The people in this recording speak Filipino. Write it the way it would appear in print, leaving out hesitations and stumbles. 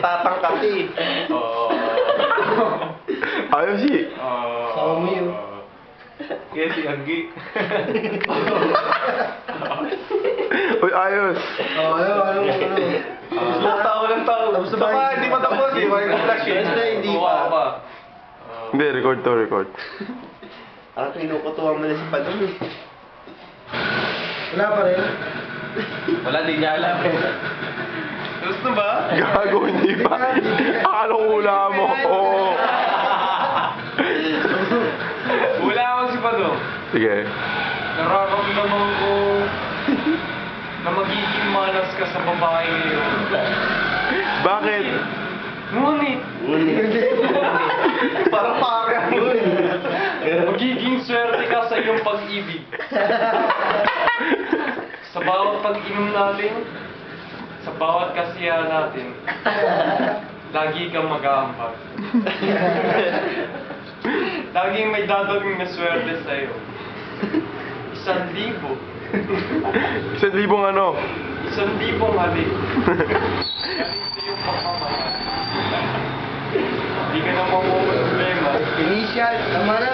tatangkat eh. Oo. Ayos si. Sama mo yun. Kaya si Anggi. Uy, ayos. Ano. Lang tao. Tapos na ba? Baka hindi pa tapos eh. May reflection. Basta hindi Oo, pa. Hindi, record to, record. Kinukutuwa mo na si Padong eh. Wala pa rin? Wala, di niya alam eh. Tapos na ba? Gago, hindi pa. Akala ko hula mo. Oo. Wala ako si Padong. Sige. Nararamdaman ko na magiging malas ka sa babae ngayon. Bakit? Ngunit, Para pare ang yun. magiging swerte ka sa iyong pag-ibig. Sa bawat pag-inom natin, sa bawat kasiyahan natin, lagi kang mag-aambag. Laging may dadating na swerte sa iyo. 1,000. 1,000 ano? 1,000 halik. Galing sa iyong pagmamahal. Hindi ka na problema. Initial. Tama na.